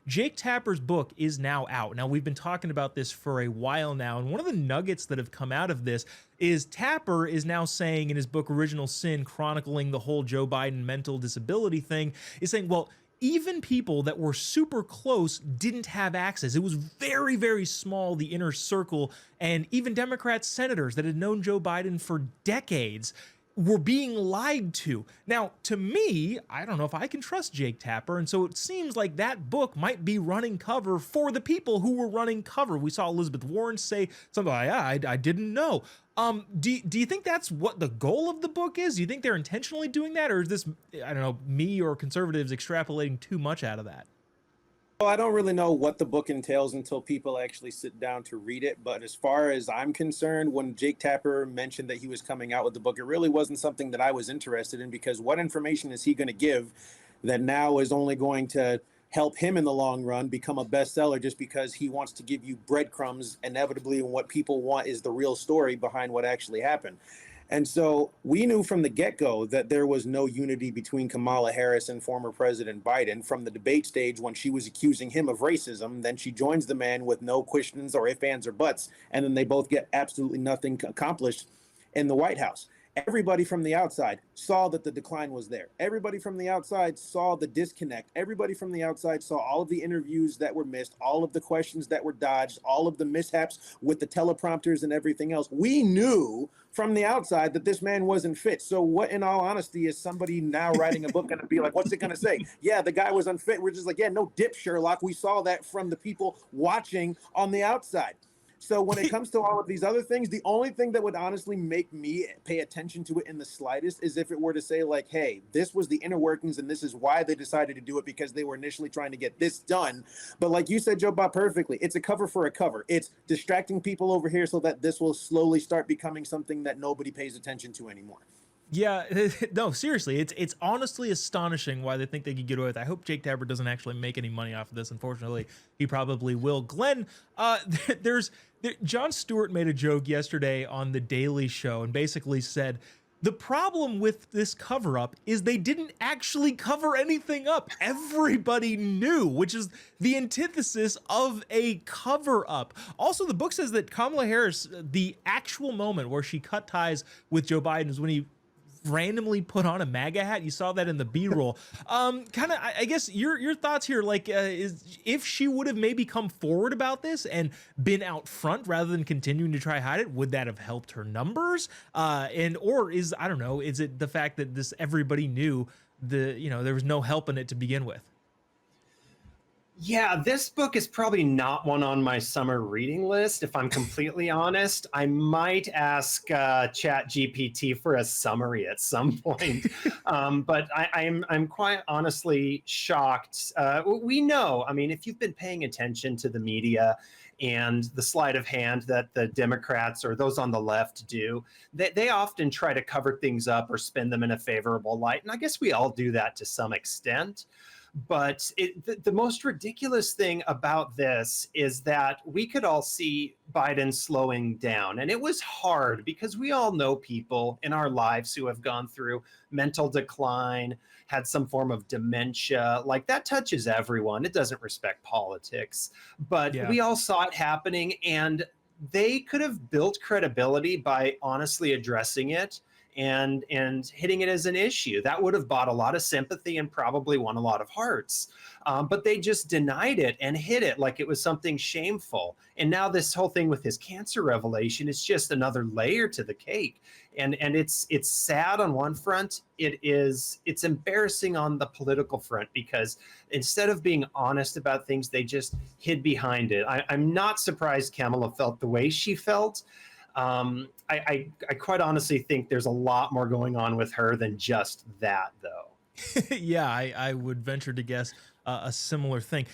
Jake Tapper's book is now out. Now, we've been talking about this for a while now, and one of the nuggets that have come out of this is Tapper is now saying in his book Original Sin, chronicling the whole Joe Biden mental disability thing, is saying, well, even people that were super close didn't have access. It was very, very small, the inner circle, and even Democrat senators that had known Joe Biden for decades were being lied to. Now, to me, I don't know if I can trust Jake Tapper, and so it seems like that book might be running cover for the people who were running cover. We saw Elizabeth Warren say something like, yeah, I didn't know. Do you think that's what the goal of the book is? Do you think they're intentionally doing that, or is this, I don't know, me or conservatives extrapolating too much out of that? Well, I don't really know what the book entails until people actually sit down to read it. But as far as I'm concerned, when Jake Tapper mentioned that he was coming out with the book, it really wasn't something that I was interested in, because what information is he going to give that now is only going to help him in the long run become a bestseller, just because he wants to give you breadcrumbs inevitably, and what people want is the real story behind what actually happened. And so we knew from the get-go that there was no unity between Kamala Harris and former President Biden from the debate stage, when she was accusing him of racism. Then she joins the man with no questions or ifs, ands, or buts, and then they both get absolutely nothing accomplished in the White House. Everybody from the outside saw that the decline was there. Everybody from the outside saw the disconnect. Everybody from the outside saw all of the interviews that were missed, all of the questions that were dodged, all of the mishaps with the teleprompters and everything else. We knew from the outside that this man wasn't fit. So what, in all honesty, is somebody now writing a book going to be like, what's it going to say? Yeah, the guy was unfit. We're just like, yeah, no dip, Sherlock. We saw that from the people watching on the outside. So when it comes to all of these other things, the only thing that would honestly make me pay attention to it in the slightest is if it were to say, like, hey, this was the inner workings and this is why they decided to do it, because they were initially trying to get this done. But like you said, Joe Bob, perfectly, it's a cover for a cover. It's distracting people over here so that this will slowly start becoming something that nobody pays attention to anymore. Yeah, no, seriously, it's honestly astonishing why they think they could get away with it. I hope Jake Tapper doesn't actually make any money off of this. Unfortunately, he probably will. Glenn, Jon Stewart made a joke yesterday on The Daily Show and basically said, the problem with this cover up is they didn't actually cover anything up. Everybody knew, which is the antithesis of a cover up. Also, the book says that Kamala Harris, the actual moment where she cut ties with Joe Biden is when he randomly put on a MAGA hat. You saw that in the B-roll. Kind of, I guess your thoughts here, like, is if she would have maybe come forward about this and been out front rather than continuing to try hide it, would that have helped her numbers? Or is, I don't know, is it the fact that this everybody knew there was no help in it to begin with? Yeah, this book is probably not one on my summer reading list, if I'm completely honest. I might ask ChatGPT for a summary at some point. But I'm quite honestly shocked. We know, I mean, if you've been paying attention to the media and the sleight of hand that the Democrats or those on the left do, they often try to cover things up or spin them in a favorable light. And I guess we all do that to some extent. But the most ridiculous thing about this is that we could all see Biden slowing down. And it was hard because we all know people in our lives who have gone through mental decline, had some form of dementia. Like, that touches everyone. It doesn't respect politics. But Yeah. we all saw it happening, and they could have built credibility by honestly addressing it and hitting it as an issue. That would have bought a lot of sympathy and probably won a lot of hearts. But they just denied it and hid it like it was something shameful. And now this whole thing with his cancer revelation is just another layer to the cake. And it's sad on one front. It's embarrassing on the political front, because instead of being honest about things, they just hid behind it. I'm not surprised Kamala felt the way she felt. I quite honestly think there's a lot more going on with her than just that, though. Yeah, I would venture to guess a similar thing.